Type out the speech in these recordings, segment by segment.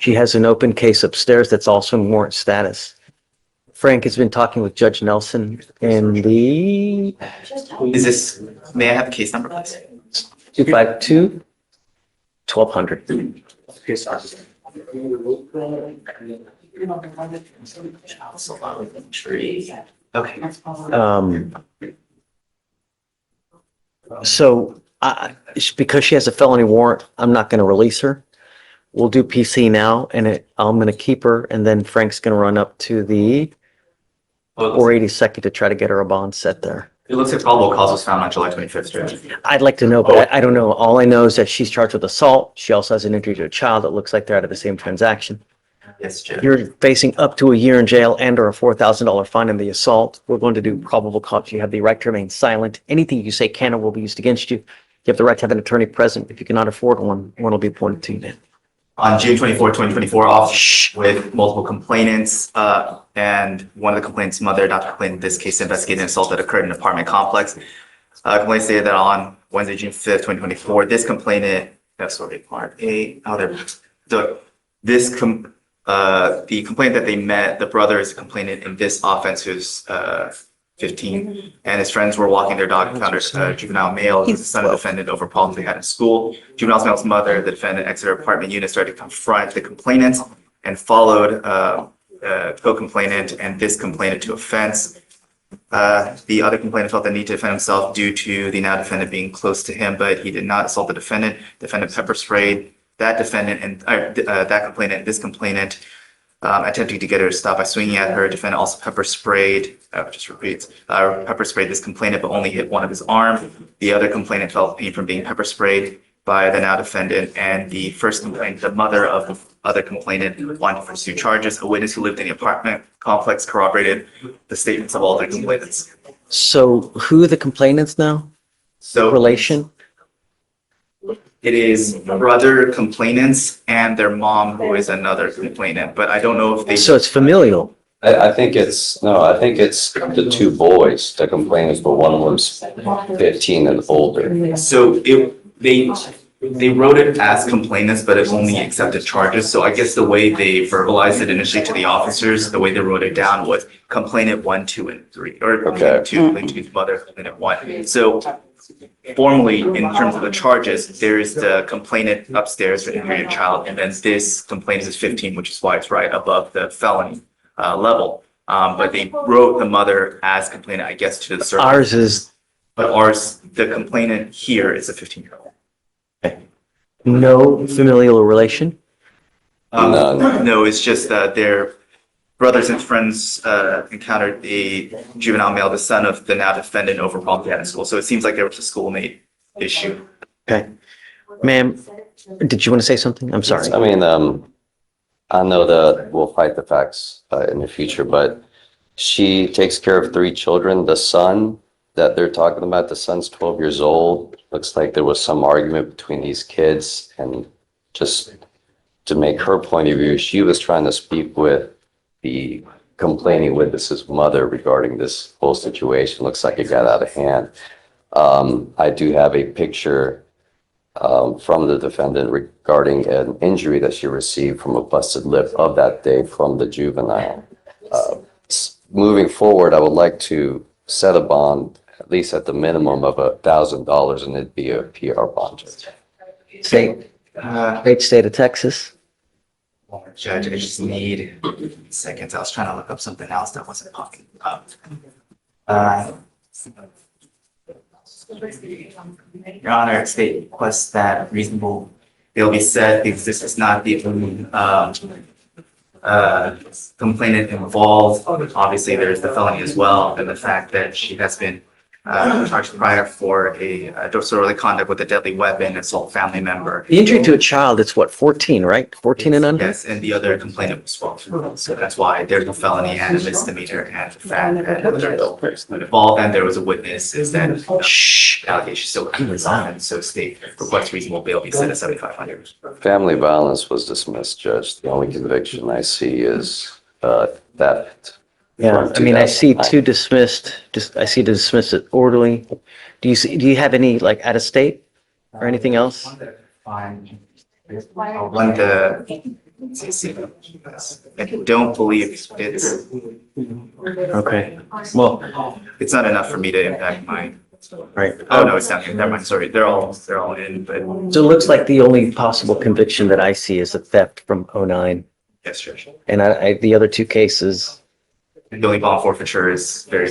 She has an open case upstairs that's also in warrant status. Frank has been talking with Judge Nelson in the Is this, may I have the case number, please? 252-1200. Okay. So because she has a felony warrant, I'm not going to release her. We'll do PC now, and I'm going to keep her, and then Frank's going to run up to the 482nd to try to get her a bond set there. It looks like probable cause was found on July 25th, Judge. I'd like to know, but I don't know. All I know is that she's charged with assault. She also has an injury to a child. It looks like they're out of the same transaction. Yes, Judge. You're facing up to a year in jail and or a $4,000 fine in the assault. We're going to do probable cause. You have the right to remain silent. Anything you say can or will be used against you. You have the right to have an attorney present. If you cannot afford one will be appointed to you then. On June 24, 2024, officer with multiple complainants, and one of the complainant's mother, Dr. Complainant, in this case, investigated an assault that occurred in an apartment complex. Complaint stated that on Wednesday, June 5th, 2024, this complainant, that's sort of part A, the complaint that they met, the brother is a complainant in this offense who's 15, and his friends were walking their dog and found a juvenile male who's the son of the defendant over problems they had in school. Juvenile male's mother, the defendant, exited her apartment unit, started to confront the complainant and followed co-complainant and this complainant to a fence. The other complainant felt the need to defend himself due to the now defendant being close to him, but he did not assault the defendant. Defendant pepper sprayed that defendant and that complainant, this complainant, attempting to get her to stop by swinging at her. Defendant also pepper sprayed this complainant, but only hit one of his arm. The other complainant felt pain from being pepper sprayed by the now defendant, and the first complainant, the mother of the other complainant, wanted to pursue charges. A witness who lived in the apartment complex corroborated the statements of all the complainants. So who are the complainants now? So Relation? it is brother complainants and their mom, who is another complainant, but I don't know if they. So it's familial. I think it's the two boys, the complainants, but one of them's 15 and older. So they wrote it as complainants, but it only accepted charges. So I guess the way they verbalized it initially to the officers, the way they wrote it down was complainant 1, 2, and 3, or complainant 2, complainant 2's mother, complainant 1. So formally, in terms of the charges, there is the complainant upstairs for injury to child, and then this complainant is 15, which is why it's right above the felony level. But they wrote the mother as complainant, I guess, to the surface. Ours is But the complainant here is a 15-year-old. no familial relation. None. No, it's just that their brothers and friends encountered the juvenile male, the son of the now defendant, over problems they had in school. So it seems like there was a schoolmate issue. Okay. Ma'am, did you want to say something? I'm sorry. I mean, I know that we'll fight the facts in the future, but she takes care of 3 children. The son that they're talking about, the son's 12 years old. Looks like there was some argument between these kids, and just to make her point of view, she was trying to speak with the complaining witness's mother regarding this whole situation. Looks like it got out of hand. I do have a picture from the defendant regarding an injury that she received from a busted lip of that day from the juvenile. Moving forward, I would like to set a bond, at least at the minimum of $1,000, and it'd be a PR bond. Great state of Texas. Judge, I just need seconds. I was trying to look up something else that wasn't popping up. Your Honor, state requests that reasonable bail be set because this is not the only complainant involved. Obviously, there's the felony as well, and the fact that she has been charged prior for a disorderly conduct with a deadly weapon, assault family member. The injury to a child, it's what, 14, right? 14 and under? Yes, and the other complainant was 12. So that's why there's a felony and a misdemeanor, and the fact that there's no involved and there was a witness is that allegation still goes on, and so state requests reasonable bail be set at $7,500. Family violence was dismissed, Judge. The only conviction I see is theft. Yeah, I mean, I see 2 dismissed, I see dismissed as orderly. Do you have any like out of state or anything else? When I don't believe it's Okay, well, it's not enough for me to impact mine. right. Oh no, it's down here. Never mind. Sorry, they're all in. But So it looks like the only possible conviction that I see is a theft from '09. yes, Judge. And the other two cases, The only bond forfeiture is very.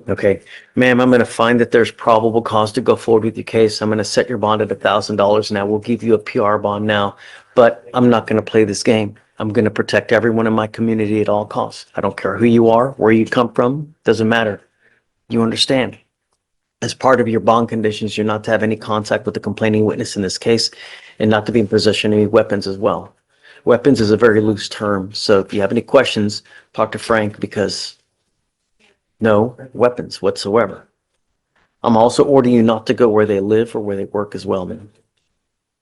okay. Ma'am, I'm gonna find that there's probable cause to go forward with your case. I'm gonna set your bond at $1,000 now. We'll give you a PR bond now, but I'm not gonna play this game. I'm gonna protect everyone in my community at all costs. I don't care who you are, where you come from, doesn't matter. You understand? As part of your bond conditions, you're not to have any contact with the complaining witness in this case and not to be in possession of any weapons as well. Weapons is a very loose term, so if you have any questions, talk to Frank because no weapons whatsoever. I'm also ordering you not to go where they live or where they work as well, man.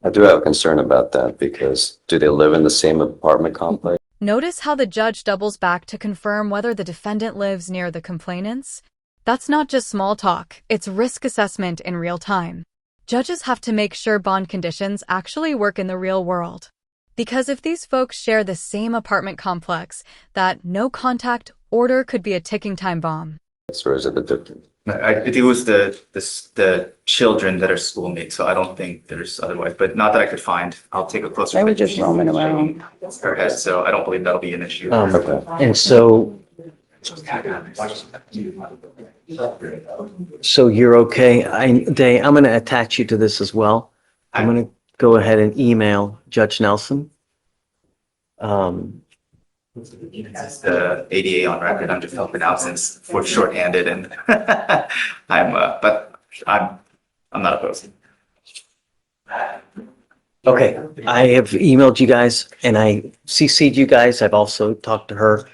I do have a concern about that because do they live in the same apartment complex? Notice how the judge doubles back to confirm whether the defendant lives near the complainants? That's not just small talk, it's risk assessment in real time. Judges have to make sure bond conditions actually work in the real world. Because if these folks share the same apartment complex, that no contact order could be a ticking time bomb. Or is it the different? I think it was the children that are schoolmates, so I don't think there's otherwise, but not that I could find. I'll take a closer. They were just roaming around. Her head, so I don't believe that'll be an issue. And so you're okay. I'm going to attach you to this as well. I'm going to go ahead and email Judge Nelson. It's the ADA on record. I'm just helping out since we're shorthanded and but I'm not opposed. Okay, I have emailed you guys and I CC'd you guys. I've also talked to her.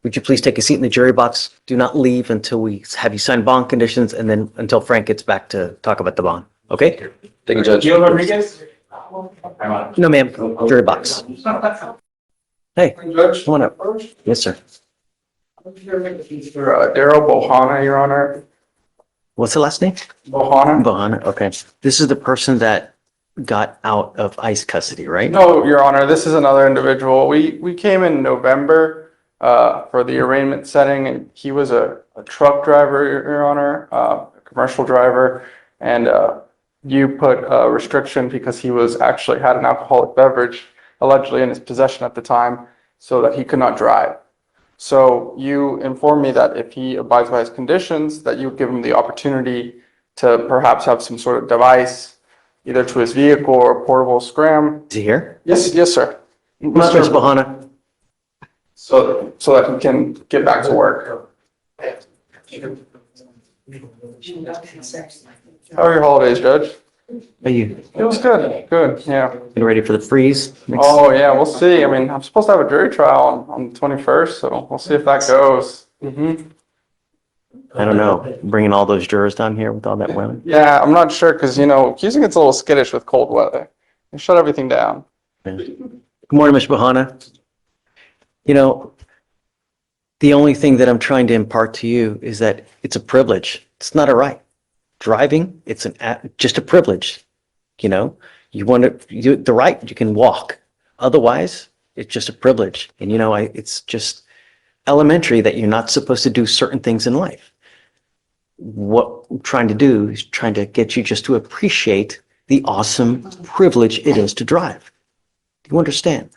Would you please take a seat in the jury box? Do not leave until we have you sign bond conditions and then until Frank gets back to talk about the bond. Okay? Thank you, Judge. Rodriguez? No, ma'am. Jury box. Hey, Judge? come on up. Yes, sir. Daryl Bohana, Your Honor. What's the last name? Bohana? Bohana. Okay. This is the person that got out of ICE custody, right? No, Your Honor, this is another individual. We came in November for the arraignment setting, and he was a truck driver, Your Honor, a commercial driver, and you put a restriction because he was actually had an alcoholic beverage allegedly in his possession at the time, so that he could not drive. So you informed me that if he abides by his conditions, that you would give him the opportunity to perhaps have some sort of device, either to his vehicle or a portable scram. Is he here? Yes, sir. Come on, Mr. Bohana. So that he can get back to work. How are your holidays, Judge? Are you It was good, yeah. getting ready for the freeze? Oh, yeah, we'll see. I mean, I'm supposed to have a jury trial on the 21st, so we'll see if that goes. I don't know. Bringing all those jurors down here with all that weather. Yeah, I'm not sure, because, Houston gets a little skittish with cold weather. They shut everything down. Good morning, Mr. Bohana. The only thing that I'm trying to impart to you is that it's a privilege. It's not a right. Driving, it's just a privilege. You want the right, you can walk. Otherwise, it's just a privilege. And it's just elementary that you're not supposed to do certain things in life. What I'm trying to do is trying to get you just to appreciate the awesome privilege it is to drive. Do you understand?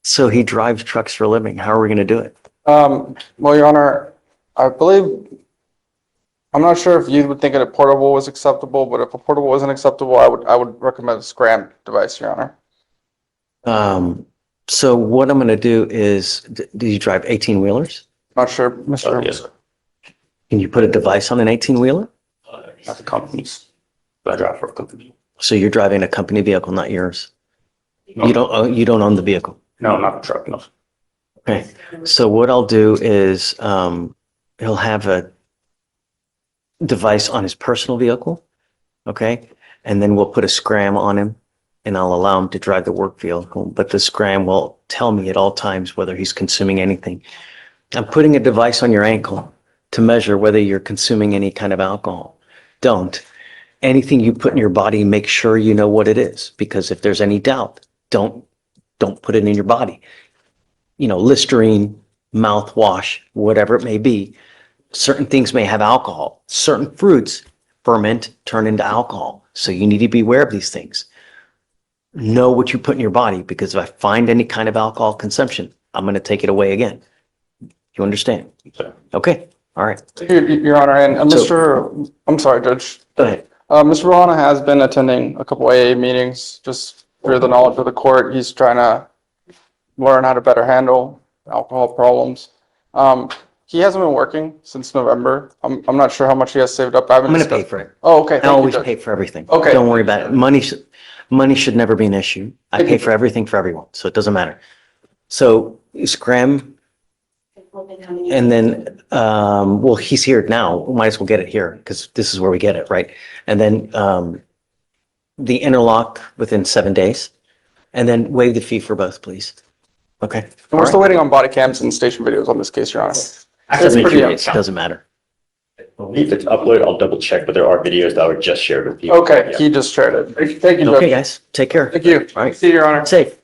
So he drives trucks for a living. How are we going to do it? Well, Your Honor, I believe, I'm not sure if you would think that a portable was acceptable, but if a portable wasn't acceptable, I would recommend a Scram device, Your Honor. So what I'm going to do is, do you drive 18-wheelers? Not sure, Mr. Yes, sir. Can you put a device on an 18-wheeler? Not the companies, but I drive for a company. So you're driving a company vehicle, not yours. No. You don't own the vehicle. No, not a truck, no. Okay. So what I'll do is, he'll have a device on his personal vehicle. Okay. And then we'll put a Scram on him and I'll allow him to drive the work vehicle. But the Scram will tell me at all times whether he's consuming anything. I'm putting a device on your ankle to measure whether you're consuming any kind of alcohol. Don't. anything you put in your body, make sure you know what it is, because if there's any doubt, don't put it in your body. You know, Listerine, mouthwash, whatever it may be. Certain things may have alcohol. Certain fruits ferment, turn into alcohol. So you need to be aware of these things. Know what you put in your body, because if I find any kind of alcohol consumption, I'm going to take it away again. You understand? Okay. All right. Your Honor, and So- I'm sorry, Judge. Go ahead. Mr. Rolana has been attending a couple AA meetings, just through the knowledge of the court. He's trying to learn how to better handle alcohol problems. He hasn't been working since November. I'm not sure how much he has saved up. I haven't I'm going to pay discussed- for it. Oh, okay. I Thank you, always Judge. pay for everything. Okay. Don't worry about it. Money should never be an issue. I Thank pay you. for everything for everyone, so it doesn't matter. So Scram, and then, well, he's here now. We might as well get it here, because this is where we get it, right? And then, the interlock within 7 days, and then waive the fee for both, please. Okay? And we're still waiting on body cams and station videos on this case, Your Honor. It's Actually, pretty sure. young. It doesn't matter. If it's uploaded, I'll double check, but there are videos that were just shared with you. Okay, Yeah. he just shared it. Thank you, Okay, Judge. guys, take care. Thank you. All right. See you, Your Honor. Safe.